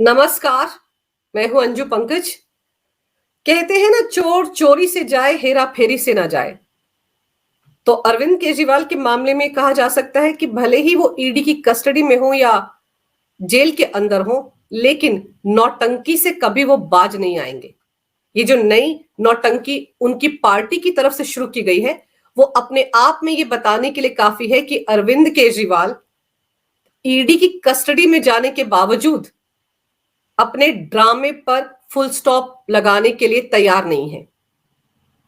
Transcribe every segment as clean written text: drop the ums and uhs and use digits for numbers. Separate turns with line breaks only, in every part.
नमस्कार। मैं हूं अंजू पंकज। कहते हैं ना, चोर चोरी से जाए, हेरा फेरी से ना जाए। तो अरविंद केजरीवाल के मामले में कहा जा सकता है कि भले ही वो ईडी की कस्टडी में हो या जेल के अंदर हो, लेकिन नौटंकी से कभी वो बाज नहीं आएंगे। ये जो नई नौटंकी उनकी पार्टी की तरफ से शुरू की गई है, वो अपने आप में ये बताने के लिए काफी है कि अरविंद केजरीवाल ईडी की कस्टडी में जाने के बावजूद अपने ड्रामे पर फुल स्टॉप लगाने के लिए तैयार नहीं है।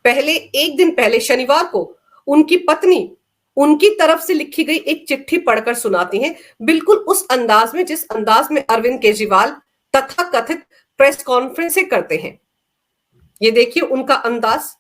पहले एक दिन पहले शनिवार को उनकी पत्नी उनकी तरफ से लिखी गई एक चिट्ठी पढ़कर सुनाती हैं, बिल्कुल उस अंदाज में जिस अंदाज में अरविंद केजरीवाल तथा कथित प्रेस कॉन्फ्रेंस करते हैं। ये देखिए उनका अंदाज,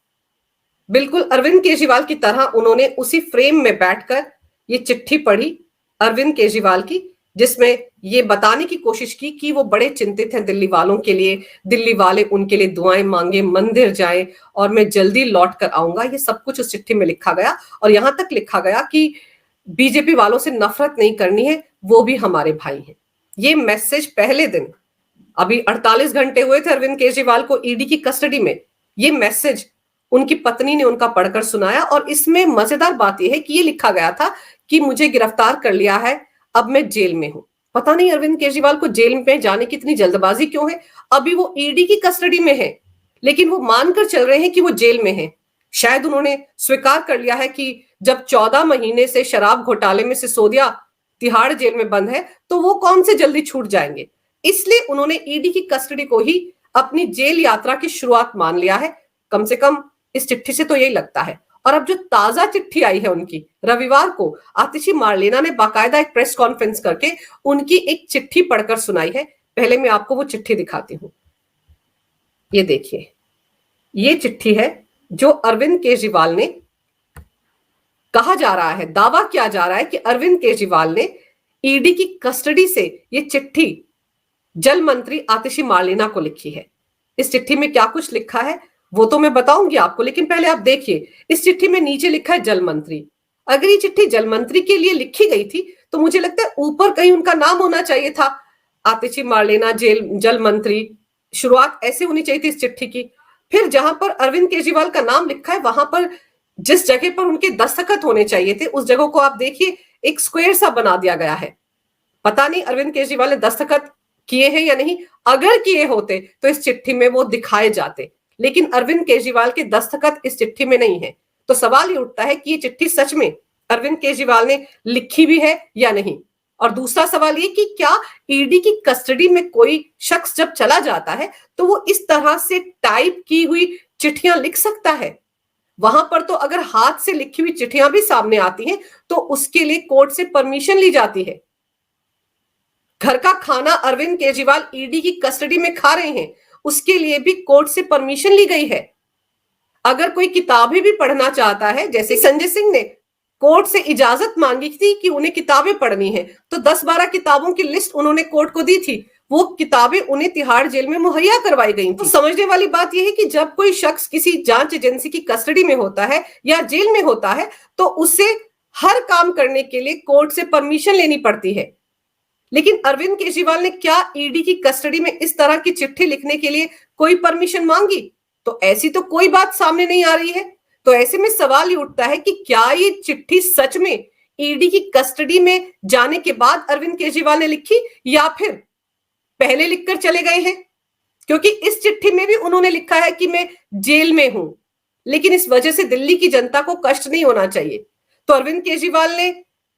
बिल्कुल अरविंद केजरीवाल की तरह उन्होंने उसी फ्रेम में बैठकर ये चिट्ठी पढ़ी अरविंद केजरीवाल की, जिसमें ये बताने की कोशिश की कि वो बड़े चिंतित हैं दिल्ली वालों के लिए, दिल्ली वाले उनके लिए दुआएं मांगे, मंदिर जाएं और मैं जल्दी लौट कर आऊंगा। ये सब कुछ उस चिट्ठी में लिखा गया और यहां तक लिखा गया कि बीजेपी वालों से नफरत नहीं करनी है, वो भी हमारे भाई हैं। ये मैसेज पहले दिन, अभी 48 घंटे हुए थे अरविंद केजरीवाल को ईडी की कस्टडी में, ये मैसेज उनकी पत्नी ने उनका पढ़कर सुनाया। और इसमें मजेदार बात यह है कि ये लिखा गया था कि मुझे गिरफ्तार कर लिया है, अब मैं जेल में हूं। पता नहीं अरविंद केजरीवाल को जेल में जाने की इतनी जल्दबाजी क्यों है। अभी वो ईडी की कस्टडी में है, लेकिन वो मानकर चल रहे हैं कि वो जेल में है। शायद उन्होंने स्वीकार कर लिया है कि जब 14 महीने से शराब घोटाले में सिसोदिया तिहाड़ जेल में बंद है, तो वो कौन से जल्दी छूट जाएंगे। इसलिए उन्होंने ईडी की कस्टडी को ही अपनी जेल यात्रा की शुरुआत मान लिया है। कम से कम इस चिट्ठी से तो यही लगता है। और अब जो ताजा चिट्ठी आई है उनकी, रविवार को आतिशी मार्लेना ने बाकायदा एक प्रेस कॉन्फ्रेंस करके उनकी एक चिट्ठी पढ़कर सुनाई है। पहले मैं आपको वो चिट्ठी दिखाती हूं। ये देखिए, ये चिट्ठी है जो अरविंद केजरीवाल ने, कहा जा रहा है, दावा किया जा रहा है कि अरविंद केजरीवाल ने ईडी की कस्टडी से ये चिट्ठी जल मंत्री आतिशी मार्लेना को लिखी है। इस चिट्ठी में क्या कुछ लिखा है वो तो मैं बताऊंगी आपको, लेकिन पहले आप देखिए इस चिट्ठी में नीचे लिखा है जल मंत्री। अगर ये चिट्ठी जल मंत्री के लिए लिखी गई थी तो मुझे लगता है ऊपर कहीं उनका नाम होना चाहिए था, आतिशी मार्लेना जल मंत्री। शुरुआत ऐसे होनी चाहिए थी इस चिट्ठी की। फिर जहां पर अरविंद केजरीवाल का नाम लिखा है, वहां पर जिस जगह पर उनके दस्तखत होने चाहिए थे, उस जगह को आप देखिए एक स्क्वायर सा बना दिया गया है। पता नहीं अरविंद केजरीवाल ने दस्तखत किए हैं या नहीं। अगर किए होते तो इस चिट्ठी में वो दिखाए जाते, लेकिन अरविंद केजरीवाल के दस्तखत इस चिट्ठी में नहीं है। तो सवाल ये उठता है कि ये चिट्ठी सच में अरविंद केजरीवाल ने लिखी भी है या नहीं। और दूसरा सवाल ये कि क्या ईडी की कस्टडी में कोई शख्स जब चला जाता है तो वो इस तरह से टाइप की हुई चिट्ठियां लिख सकता है। वहां पर तो अगर हाथ से लिखी हुई चिट्ठियां भी सामने आती हैं तो उसके लिए कोर्ट से परमिशन ली जाती है। घर का खाना अरविंद केजरीवाल ईडी की कस्टडी में खा रहे हैं, उसके लिए भी कोर्ट से परमिशन ली गई है। अगर कोई किताबें भी पढ़ना चाहता है, जैसे संजय सिंह ने कोर्ट से इजाजत मांगी थी कि उन्हें किताबें पढ़नी है, तो 10-12 किताबों की लिस्ट उन्होंने कोर्ट को दी थी। वो किताबें उन्हें तिहाड़ जेल में मुहैया करवाई गई थी। तो समझने वाली बात यह है कि जब कोई शख्स किसी जांच एजेंसी की कस्टडी में होता है या जेल में होता है तो उसे हर काम करने के लिए कोर्ट से परमिशन लेनी पड़ती है। लेकिन अरविंद केजरीवाल ने क्या ईडी की कस्टडी में इस तरह की चिट्ठी लिखने के लिए कोई परमिशन मांगी? तो ऐसी तो कोई बात सामने नहीं आ रही है। तो ऐसे में सवाल ये उठता है कि क्या ये चिट्ठी सच में ईडी की कस्टडी में जाने के बाद अरविंद केजरीवाल ने लिखी या फिर पहले लिखकर चले गए हैं? क्योंकि इस चिट्ठी में भी उन्होंने लिखा है कि मैं जेल में हूं, लेकिन इस वजह से दिल्ली की जनता को कष्ट नहीं होना चाहिए। तो अरविंद केजरीवाल ने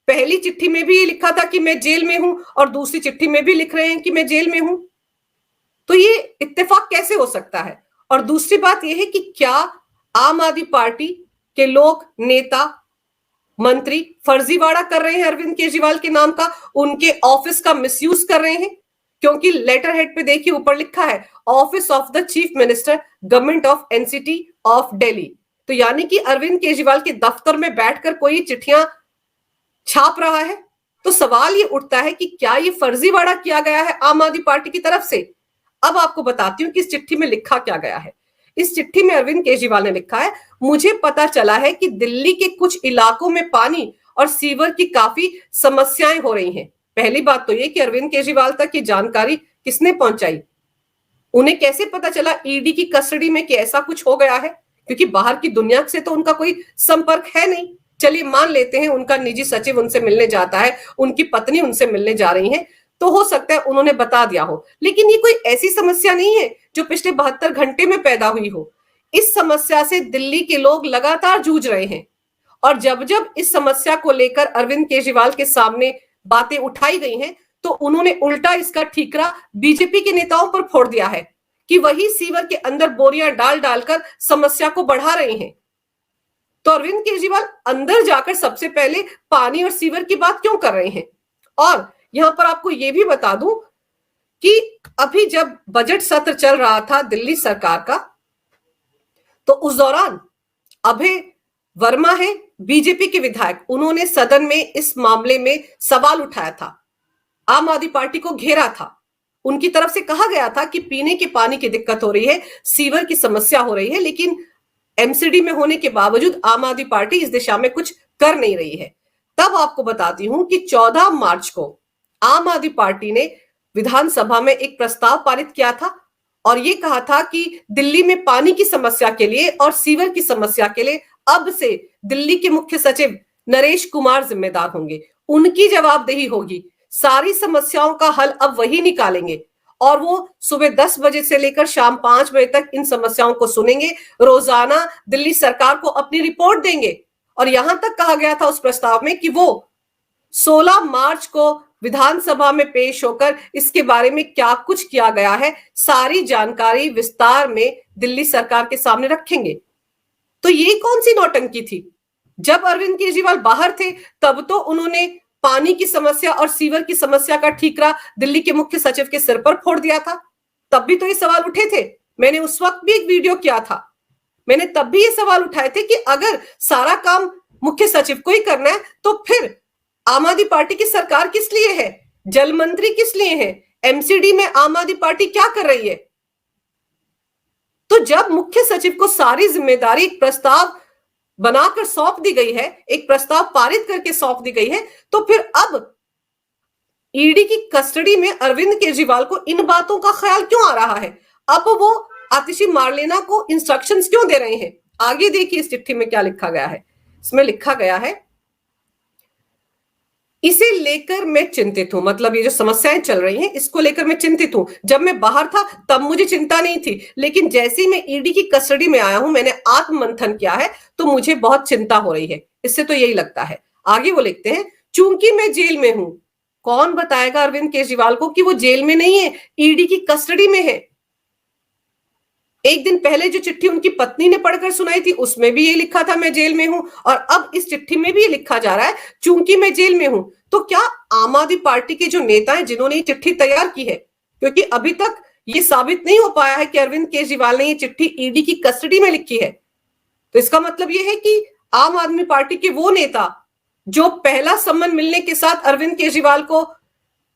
पहली चिट्ठी में भी ये लिखा था कि मैं जेल में हूं और दूसरी चिट्ठी में भी लिख रहे हैं कि मैं जेल में हूं। तो ये इत्तेफाक कैसे हो सकता है? और दूसरी बात यह है कि क्या आम आदमी पार्टी के लोग, नेता, मंत्री फर्जीवाड़ा कर रहे हैं अरविंद केजरीवाल के नाम का, उनके ऑफिस का मिसयूज कर रहे हैं? क्योंकि लेटर हेड पे देखिए ऊपर लिखा है office of the chief minister, government of NCT of Delhi. तो यानी कि अरविंद केजरीवाल के दफ्तर में बैठकर कोई चिट्ठियां छाप रहा है। तो सवाल ये उठता है कि क्या ये फर्जीवाड़ा किया गया है आम आदमी पार्टी की तरफ से? अब आपको बताती हूं कि इस चिट्ठी में लिखा क्या गया है। इस चिट्ठी में अरविंद केजरीवाल ने लिखा है, मुझे पता चला है कि दिल्ली के कुछ इलाकों में पानी और सीवर की काफी समस्याएं हो रही हैं। पहली बात तो ये कि अरविंद केजरीवाल तक ये जानकारी किसने पहुंचाई? उन्हें कैसे पता चला ईडी की कस्टडी में कि ऐसा कुछ हो गया है? क्योंकि बाहर की दुनिया से तो उनका कोई संपर्क है नहीं। चलिए मान लेते हैं उनका निजी सचिव उनसे मिलने जाता है, उनकी पत्नी उनसे मिलने जा रही है, तो हो सकता है उन्होंने बता दिया हो। लेकिन ये कोई ऐसी समस्या नहीं है जो पिछले 72 घंटे में पैदा हुई हो। इस समस्या से दिल्ली के लोग लगातार जूझ रहे हैं, और जब जब इस समस्या को लेकर अरविंद केजरीवाल के सामने बातें उठाई गई हैं, तो उन्होंने उल्टा इसका ठीकरा बीजेपी के नेताओं पर फोड़ दिया है कि वही सीवर के अंदर बोरियां डाल डालकर समस्या को बढ़ा रहे हैं। तो अरविंद केजरीवाल अंदर जाकर सबसे पहले पानी और सीवर की बात क्यों कर रहे हैं? और यहां पर आपको यह भी बता दूं कि अभी जब बजट सत्र चल रहा था दिल्ली सरकार का, तो उस दौरान अभय वर्मा है बीजेपी के विधायक, उन्होंने सदन में इस मामले में सवाल उठाया था, आम आदमी पार्टी को घेरा था। उनकी तरफ से कहा गया था कि पीने के पानी की दिक्कत हो रही है, सीवर की समस्या हो रही है, लेकिन एमसीडी में होने के बावजूद आम आदमी पार्टी इस दिशा में कुछ कर नहीं रही है। तब आपको बताती हूं कि 14 मार्च को आम आदमी पार्टी ने विधानसभा में एक प्रस्ताव पारित किया था और यह कहा था कि दिल्ली में पानी की समस्या के लिए और सीवर की समस्या के लिए अब से दिल्ली के मुख्य सचिव नरेश कुमार जिम्मेदार होंगे, उनकी जवाबदेही होगी। सारी समस्याओं का हल अब वही निकालेंगे और वो सुबह 10 बजे से लेकर शाम 5 बजे तक इन समस्याओं को सुनेंगे, रोजाना दिल्ली सरकार को अपनी रिपोर्ट देंगे। और यहां तक कहा गया था उस प्रस्ताव में कि वो 16 मार्च को विधानसभा में पेश होकर इसके बारे में क्या कुछ किया गया है, सारी जानकारी विस्तार में दिल्ली सरकार के सामने रखेंगे। तो ये कौन सी नौटंकी थी? जब अरविंद केजरीवाल बाहर थे तब तो उन्होंने पानी की समस्या और सीवर की समस्या का ठीकरा दिल्ली के मुख्य सचिव के सिर पर फोड़ दिया था। तब भी तो ये सवाल उठे थे, मैंने उस वक्त भी एक वीडियो किया था, मैंने तब भी ये सवाल उठाए थे कि अगर सारा काम मुख्य सचिव को ही करना है तो फिर आम आदमी पार्टी की सरकार किस लिए है? जल मंत्री किस लिए है? एमसीडी में आम आदमी पार्टी क्या कर रही है? तो जब मुख्य सचिव को सारी जिम्मेदारी एक प्रस्ताव बनाकर सौंप दी गई है, एक प्रस्ताव पारित करके सौंप दी गई है, तो फिर अब ईडी की कस्टडी में अरविंद केजरीवाल को इन बातों का ख्याल क्यों आ रहा है? अब वो आतिशी मार्लेना को इंस्ट्रक्शंस क्यों दे रहे हैं? आगे देखिए इस चिट्ठी में क्या लिखा गया है। इसमें लिखा गया है, इसे लेकर मैं चिंतित हूं, मतलब ये जो समस्याएं चल रही हैं इसको लेकर मैं चिंतित हूं। जब मैं बाहर था तब मुझे चिंता नहीं थी, लेकिन जैसे ही मैं ईडी की कस्टडी में आया हूं, मैंने आत्ममंथन किया है तो मुझे बहुत चिंता हो रही है। इससे तो यही लगता है। आगे वो लिखते हैं, चूंकि मैं जेल में हूं। कौन बताएगा अरविंद केजरीवाल को कि वो जेल में नहीं है, ईडी की कस्टडी में है? एक दिन पहले जो चिट्ठी उनकी पत्नी ने पढ़कर सुनाई थी उसमें भी ये लिखा था मैं जेल में हूं, और अब इस चिट्ठी में भी ये लिखा जा रहा है चूंकि मैं जेल में हूं। तो क्या आम आदमी पार्टी के जो नेता हैं जिन्होंने ये चिट्ठी तैयार की है, क्योंकि अभी तक ये साबित नहीं हो पाया है कि अरविंद केजरीवाल ने ये चिट्ठी ईडी की कस्टडी में लिखी है, तो इसका मतलब ये है कि आम आदमी पार्टी के वो नेता जो पहला सम्मन मिलने के साथ अरविंद केजरीवाल को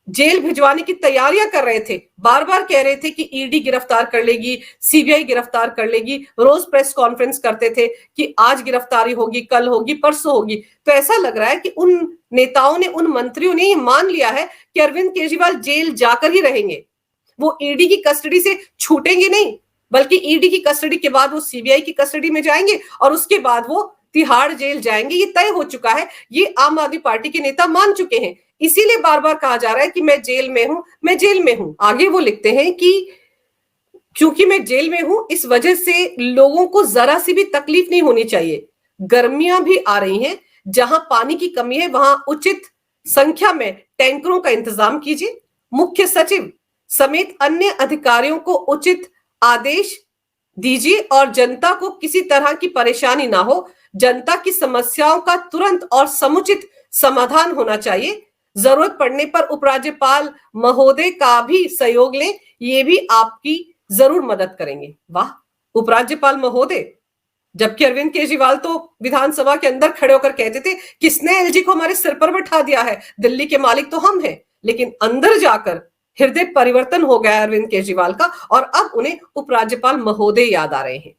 जेल भिजवाने की तैयारियां कर रहे थे, बार बार कह रहे थे कि ईडी गिरफ्तार कर लेगी, सीबीआई गिरफ्तार कर लेगी, रोज प्रेस कॉन्फ्रेंस करते थे कि आज गिरफ्तारी होगी, कल होगी, परसों होगी। तो ऐसा लग रहा है कि उन नेताओं ने, उन मंत्रियों ने ये मान लिया है कि अरविंद केजरीवाल जेल जाकर ही रहेंगे, वो ईडी की कस्टडी से छूटेंगे नहीं, बल्कि ईडी की कस्टडी के बाद वो सीबीआई की कस्टडी में जाएंगे और उसके बाद वो तिहाड़ जेल जाएंगे। ये तय हो चुका है, ये आम आदमी पार्टी के नेता मान चुके हैं। इसीलिए बार बार कहा जा रहा है कि मैं जेल में हूं, मैं जेल में हूं। आगे वो लिखते हैं कि क्योंकि मैं जेल में हूं, इस वजह से लोगों को जरा सी भी तकलीफ नहीं होनी चाहिए। गर्मियां भी आ रही हैं, जहां पानी की कमी है वहां उचित संख्या में टैंकरों का इंतजाम कीजिए। मुख्य सचिव समेत अन्य अधिकारियों को उचित आदेश दीजिए और जनता को किसी तरह की परेशानी ना हो। जनता की समस्याओं का तुरंत और समुचित समाधान होना चाहिए। जरूरत पड़ने पर उपराज्यपाल महोदय का भी सहयोग लें, ये भी आपकी जरूर मदद करेंगे। वाह, उपराज्यपाल महोदय! जबकि अरविंद केजरीवाल तो विधानसभा के अंदर खड़े होकर कहते थे किसने एलजी को हमारे सिर पर बैठा दिया है, दिल्ली के मालिक तो हम हैं। लेकिन अंदर जाकर हृदय परिवर्तन हो गया अरविंद केजरीवाल का और अब उन्हें उपराज्यपाल महोदय याद आ रहे हैं।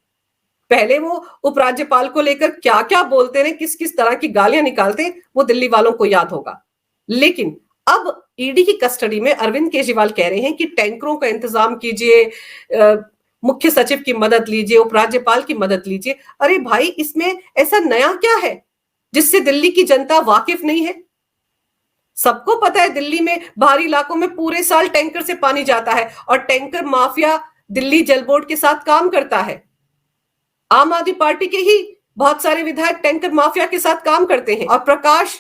पहले वो उपराज्यपाल को लेकर क्या क्या बोलते रहे, किस किस तरह की गालियां निकालते, वो दिल्ली वालों को याद होगा। लेकिन अब ईडी की कस्टडी में अरविंद केजरीवाल कह रहे हैं कि टैंकरों का इंतजाम कीजिए, मुख्य सचिव की मदद लीजिए, उपराज्यपाल की मदद लीजिए। अरे भाई, इसमें ऐसा नया क्या है जिससे दिल्ली की जनता वाकिफ नहीं है? सबको पता है दिल्ली में बाहरी इलाकों में पूरे साल टैंकर से पानी जाता है और टैंकर माफिया दिल्ली जल बोर्ड के साथ काम करता है। आम आदमी पार्टी के ही बहुत सारे विधायक टैंकर माफिया के साथ काम करते हैं। और प्रकाश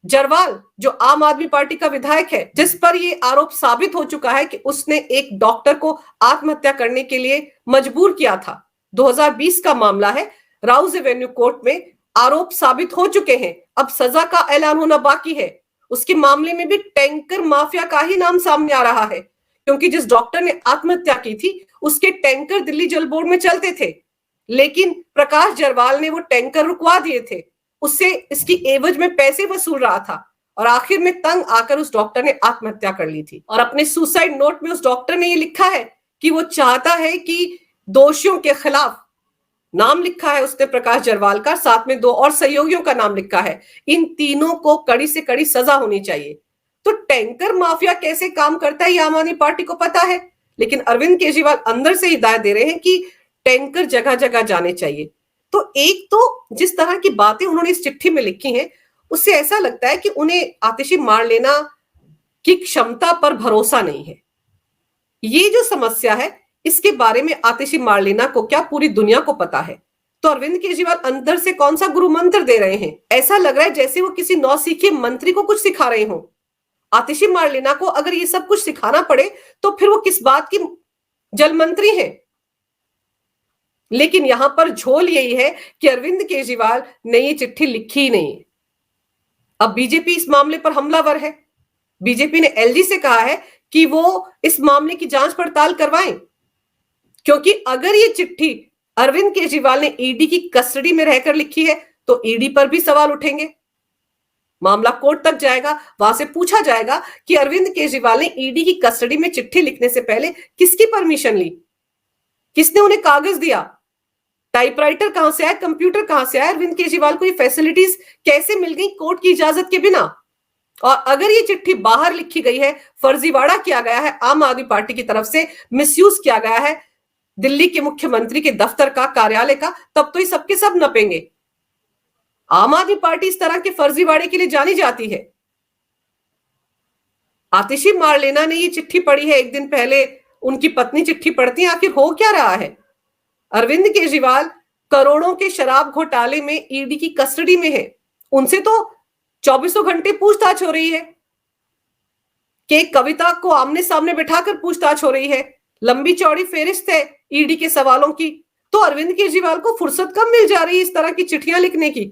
जरवाल जो आम आदमी पार्टी का विधायक है, जिस पर यह आरोप साबित हो चुका है कि उसने एक डॉक्टर को आत्महत्या करने के लिए मजबूर किया था, 2020 का मामला है, राउज एवेन्यू कोर्ट में आरोप साबित हो चुके हैं। अब सजा का ऐलान होना बाकी है। उसके मामले में भी टैंकर माफिया का ही नाम सामने आ रहा है, क्योंकि जिस डॉक्टर ने आत्महत्या की थी उसके टैंकर दिल्ली जल बोर्ड में चलते थे, लेकिन प्रकाश जरवाल ने वो टैंकर रुकवा दिए थे। उससे इसकी एवज में पैसे वसूल रहा था और आखिर में तंग आकर उस डॉक्टर ने आत्महत्या कर ली थी। और अपने सुसाइड नोट में उस डॉक्टर ने ये लिखा है कि वो चाहता है कि दोषियों के खिलाफ, नाम लिखा है उसने प्रकाश जरवाल का, साथ में 2 और सहयोगियों का नाम लिखा है, इन तीनों को कड़ी से कड़ी सजा होनी चाहिए। तो टैंकर माफिया कैसे काम करता है ये आम आदमी पार्टी को पता है, लेकिन अरविंद केजरीवाल अंदर से हिदायत दे रहे हैं कि टैंकर जगह जगह जाने चाहिए। तो एक तो जिस तरह की बातें उन्होंने इस चिट्ठी में लिखी हैं, उससे ऐसा लगता है कि उन्हें आतिशी मार लेना की क्षमता पर भरोसा नहीं है। ये जो समस्या है, इसके बारे में आतिशी मार्लेना को क्या पूरी दुनिया को पता है? तो अरविंद केजरीवाल अंदर से कौन सा गुरु मंत्र दे रहे हैं? ऐसा लग रहा है जैसे वो किसी नौसिखिए मंत्री को कुछ सिखा रहे हो। आतिशी मार्लेना को अगर ये सब कुछ सिखाना पड़े तो फिर वो किस बात की जल मंत्री है? लेकिन यहां पर झोल यही है कि अरविंद केजरीवाल ने ये चिट्ठी लिखी ही नहीं है। अब बीजेपी इस मामले पर हमलावर है। बीजेपी ने एलजी से कहा है कि वो इस मामले की जांच पड़ताल करवाएं, क्योंकि अगर ये चिट्ठी अरविंद केजरीवाल ने ईडी की कस्टडी में रहकर लिखी है तो ईडी पर भी सवाल उठेंगे। मामला कोर्ट तक जाएगा, वहां से पूछा जाएगा कि अरविंद केजरीवाल ने ईडी की कस्टडी में चिट्ठी लिखने से पहले किसकी परमिशन ली, किसने उन्हें कागज दिया, टाइपराइटर कहां से आया, कंप्यूटर कहां से आया, अरविंद केजरीवाल को ये फैसिलिटीज कैसे मिल गई कोर्ट की इजाजत के बिना। और अगर ये चिट्ठी बाहर लिखी गई है, फर्जीवाड़ा किया गया है, आम आदमी पार्टी की तरफ से मिसयूज किया गया है दिल्ली के मुख्यमंत्री के दफ्तर का, कार्यालय का, तब तो ये सबके सब नपेंगे। आम आदमी पार्टी इस तरह के फर्जीवाड़े के लिए जानी जाती है। आतिशी मार्लेना ने ये चिट्ठी पढ़ी है, एक दिन पहले उनकी पत्नी चिट्ठी पढ़ती है। आखिर हो क्या रहा है? अरविंद केजरीवाल करोड़ों के शराब घोटाले में ईडी की कस्टडी में है, उनसे तो 24 घंटे पूछताछ हो रही है, कि कविता को आमने सामने बिठाकर पूछताछ हो रही है, लंबी चौड़ी फेरिस्त है ईडी के सवालों की। तो अरविंद केजरीवाल को फुर्सत कब मिल जा रही है इस तरह की चिट्ठियां लिखने की?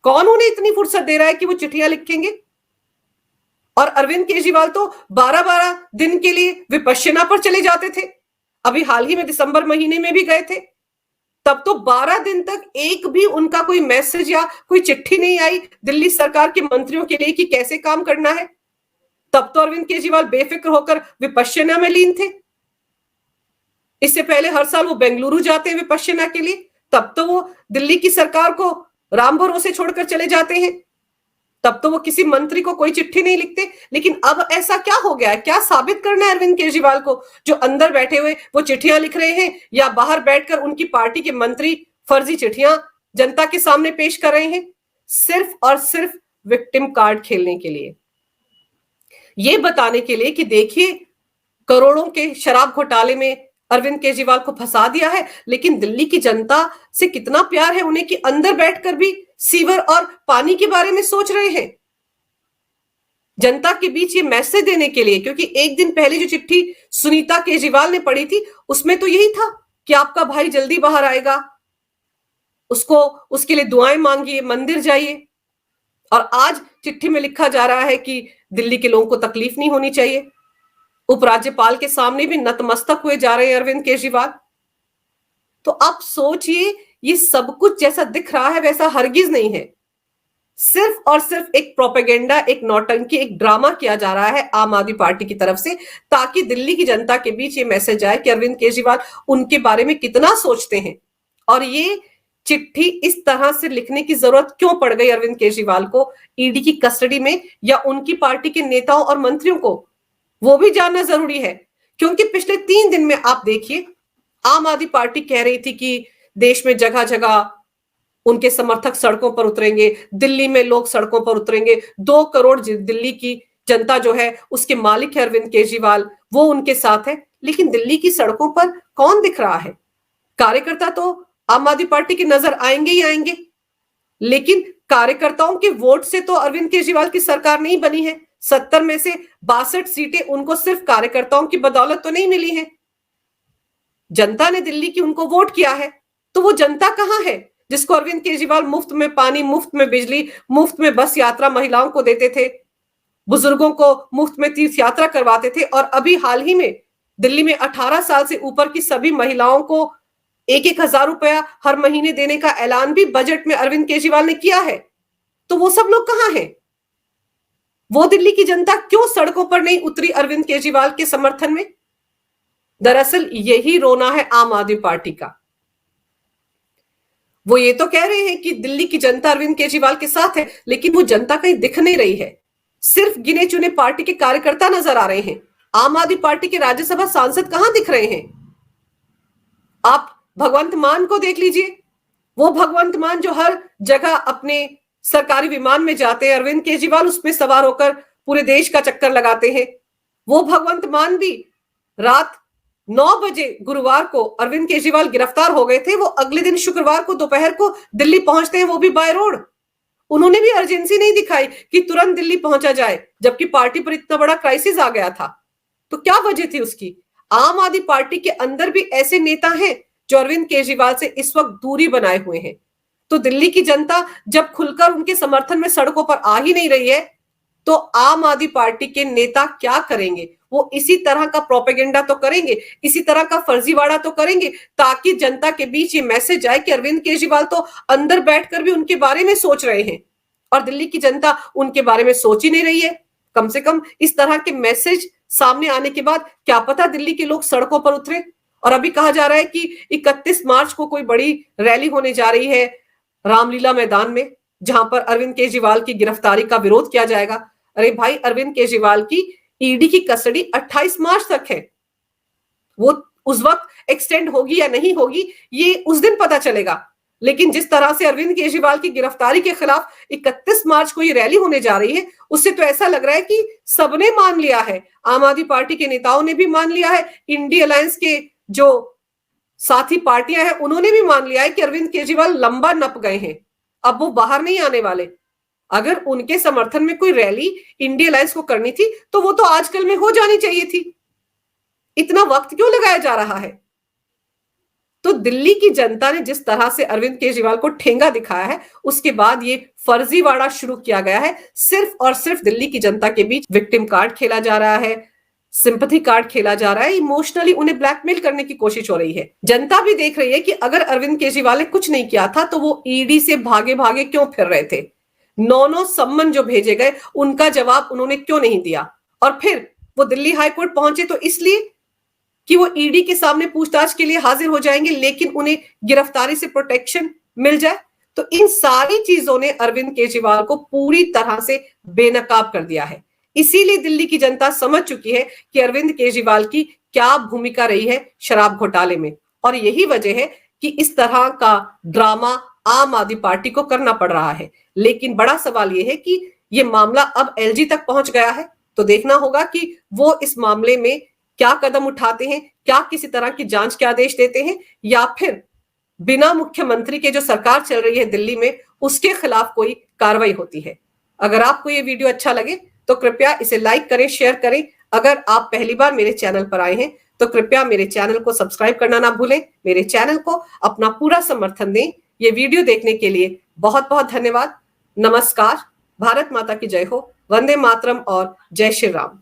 कौन उन्हें इतनी फुर्सत दे रहा है कि वो चिट्ठियां लिखेंगे? और अरविंद केजरीवाल तो 12-12 दिन के लिए विपश्यना पर चले जाते थे। अभी हाल ही में दिसंबर महीने में भी गए थे, तब तो 12 दिन तक एक भी उनका कोई मैसेज या कोई चिट्ठी नहीं आई दिल्ली सरकार के मंत्रियों के लिए कि कैसे काम करना है। तब तो अरविंद केजरीवाल बेफिक्र होकर विपश्यना में लीन थे। इससे पहले हर साल वो बेंगलुरु जाते हैं विपश्यना के लिए, तब तो वो दिल्ली की सरकार को राम भरोसे छोड़कर चले जाते हैं, तब तो वो किसी मंत्री को कोई चिट्ठी नहीं लिखते। लेकिन अब ऐसा क्या हो गया है? क्या साबित करना है अरविंद केजरीवाल को, जो अंदर बैठे हुए वो चिट्ठियां लिख रहे हैं, या बाहर बैठकर उनकी पार्टी के मंत्री फर्जी चिट्ठियां जनता के सामने पेश कर रहे हैं, सिर्फ और सिर्फ विक्टिम कार्ड खेलने के लिए, ये बताने के लिए कि देखिए करोड़ों के शराब घोटाले में अरविंद केजरीवाल को फंसा दिया है, लेकिन दिल्ली की जनता से कितना प्यार है उन्हें कि अंदर बैठकर भी सीवर और पानी के बारे में सोच रहे हैं, जनता के बीच ये मैसेज देने के लिए। क्योंकि एक दिन पहले जो चिट्ठी सुनीता केजरीवाल ने पढ़ी थी उसमें तो यही था कि आपका भाई जल्दी बाहर आएगा, उसको उसके लिए दुआएं मांगिए, मंदिर जाइए। और आज चिट्ठी में लिखा जा रहा है कि दिल्ली के लोगों को तकलीफ नहीं होनी चाहिए। उपराज्यपाल के सामने भी नतमस्तक हुए जा रहे हैं अरविंद केजरीवाल। तो आप सोचिए, ये सब कुछ जैसा दिख रहा है वैसा हरगिज नहीं है। सिर्फ और सिर्फ एक प्रोपेगेंडा, एक नौटंकी, एक ड्रामा किया जा रहा है आम आदमी पार्टी की तरफ से, ताकि दिल्ली की जनता के बीच ये मैसेज आए कि अरविंद केजरीवाल उनके बारे में कितना सोचते हैं। और ये चिट्ठी इस तरह से लिखने की जरूरत क्यों पड़ गई अरविंद केजरीवाल को ईडी की कस्टडी में, या उनकी पार्टी के नेताओं और मंत्रियों को, वो भी जानना जरूरी है। क्योंकि पिछले 3 दिन में आप देखिए, आम आदमी पार्टी कह रही थी कि देश में जगह जगह उनके समर्थक सड़कों पर उतरेंगे, दिल्ली में लोग सड़कों पर उतरेंगे, 2 करोड़ दिल्ली की जनता जो है उसके मालिक है अरविंद केजरीवाल, वो उनके साथ है। लेकिन दिल्ली की सड़कों पर कौन दिख रहा है? कार्यकर्ता तो आम आदमी पार्टी की नजर आएंगे ही आएंगे, लेकिन कार्यकर्ताओं के वोट से तो अरविंद केजरीवाल की सरकार नहीं बनी है। 70 में से 62 सीटें उनको सिर्फ कार्यकर्ताओं की बदौलत तो नहीं मिली है, जनता ने दिल्ली की उनको वोट किया है। तो वो जनता कहां है जिसको अरविंद केजरीवाल मुफ्त में पानी, मुफ्त में बिजली, मुफ्त में बस यात्रा महिलाओं को देते थे, बुजुर्गों को मुफ्त में तीर्थ यात्रा करवाते थे, और अभी हाल ही में दिल्ली में 18 साल से ऊपर की सभी महिलाओं को 1,000 रुपया हर महीने देने का ऐलान भी बजट में अरविंद केजरीवाल ने किया है। तो वो सब लोग कहां हैं? वो दिल्ली की जनता क्यों सड़कों पर नहीं उतरी अरविंद केजरीवाल के समर्थन में? दरअसल यही रोना है आम आदमी पार्टी का। वो ये तो कह रहे हैं कि दिल्ली की जनता अरविंद केजरीवाल के साथ है, लेकिन वो जनता कहीं दिख नहीं रही है। सिर्फ गिने चुने पार्टी के कार्यकर्ता नजर आ रहे हैं। आम आदमी पार्टी के राज्यसभा सांसद कहां दिख रहे हैं? आप भगवंत मान को देख लीजिए, वो भगवंत मान जो हर जगह अपने सरकारी विमान में जाते हैं, अरविंद केजरीवाल उसमें सवार होकर पूरे देश का चक्कर लगाते हैं। वो भगवंत मान भी रात 9 बजे गुरुवार को अरविंद केजरीवाल गिरफ्तार हो गए थे, वो अगले दिन शुक्रवार को दोपहर को दिल्ली पहुंचते हैं, वो भी बाय रोड। उन्होंने भी अर्जेंसी नहीं दिखाई कि तुरंत दिल्ली पहुंचा जाए, जबकि पार्टी पर इतना बड़ा क्राइसिस आ गया था। तो क्या वजह थी उसकी? आम आदमी पार्टी के अंदर भी ऐसे नेता हैं जो अरविंद केजरीवाल से इस वक्त दूरी बनाए हुए हैं। तो दिल्ली की जनता जब खुलकर उनके समर्थन में सड़कों पर आ ही नहीं रही है, तो आम आदमी पार्टी के नेता क्या करेंगे? वो इसी तरह का प्रोपेगेंडा तो करेंगे, इसी तरह का फर्जीवाड़ा तो करेंगे, ताकि जनता के बीच ये मैसेज आए कि अरविंद केजरीवाल तो अंदर बैठकर भी उनके बारे में सोच रहे हैं और दिल्ली की जनता उनके बारे में सोच ही नहीं रही है। कम से कम इस तरह के मैसेज सामने आने के बाद क्या पता दिल्ली के लोग सड़कों पर उतरे। और अभी कहा जा रहा है कि 31 मार्च को कोई बड़ी रैली होने जा रही है रामलीला मैदान में, जहां पर अरविंद केजरीवाल की गिरफ्तारी का विरोध किया जाएगा। अरे भाई, अरविंद केजरीवाल की ईडी की कस्टडी 28 मार्च तक है। वो उस वक्त एक्सटेंड होगी या नहीं होगी ये उस दिन पता चलेगा। लेकिन जिस तरह से अरविंद केजरीवाल की गिरफ्तारी के खिलाफ 31 मार्च को ये रैली होने जा रही है, उससे तो ऐसा लग रहा है कि सबने मान लिया है। आम आदमी पार्टी के नेताओं ने भी मान लिया है, इंडी अलायंस के जो साथी पार्टियां हैं उन्होंने भी मान लिया है कि अरविंद केजरीवाल लंबा नप गए हैं, अब वो बाहर नहीं आने वाले। अगर उनके समर्थन में कोई रैली इंडिया अलायंस को करनी थी तो वो तो आजकल में हो जानी चाहिए थी। इतना वक्त क्यों लगाया जा रहा है? तो दिल्ली की जनता ने जिस तरह से अरविंद केजरीवाल को ठेंगा दिखाया है, उसके बाद ये फर्जीवाड़ा शुरू किया गया है। सिर्फ और सिर्फ दिल्ली की जनता के बीच विक्टिम कार्ड खेला जा रहा है, सिंपैथी कार्ड खेला जा रहा है, इमोशनली उन्हें ब्लैकमेल करने की कोशिश हो रही है। जनता भी देख रही है कि अगर अरविंद केजरीवाल ने कुछ नहीं किया था तो वो ईडी से भागे भागे क्यों फिर रहे थे? 9 सम्मन जो भेजे गए उनका जवाब उन्होंने क्यों नहीं दिया? और फिर वो दिल्ली हाईकोर्ट पहुंचे तो इसलिए कि वो ईडी के सामने पूछताछ के लिए हाजिर हो जाएंगे, लेकिन उन्हें गिरफ्तारी से प्रोटेक्शन मिल जाए। तो इन सारी चीजों ने अरविंद केजरीवाल को पूरी तरह से बेनकाब कर दिया है। इसीलिए दिल्ली की जनता समझ चुकी है कि अरविंद केजरीवाल की क्या भूमिका रही है शराब घोटाले में, और यही वजह है कि इस तरह का ड्रामा आम आदमी पार्टी को करना पड़ रहा है। लेकिन बड़ा सवाल यह है कि यह मामला अब एलजी तक पहुंच गया है, तो देखना होगा कि वो इस मामले में क्या कदम उठाते हैं, क्या किसी तरह की जांच के आदेश देते हैं, या फिर बिना मुख्यमंत्री के जो सरकार चल रही है दिल्ली में उसके खिलाफ कोई कार्रवाई होती है। अगर आपको ये वीडियो अच्छा लगे तो कृपया इसे लाइक करें, शेयर करें। अगर आप पहली बार मेरे चैनल पर आए हैं तो कृपया मेरे चैनल को सब्सक्राइब करना ना भूलें। मेरे चैनल को अपना पूरा समर्थन दें। ये वीडियो देखने के लिए बहुत बहुत धन्यवाद। नमस्कार। भारत माता की जय हो। वंदे मातरम और जय श्री राम।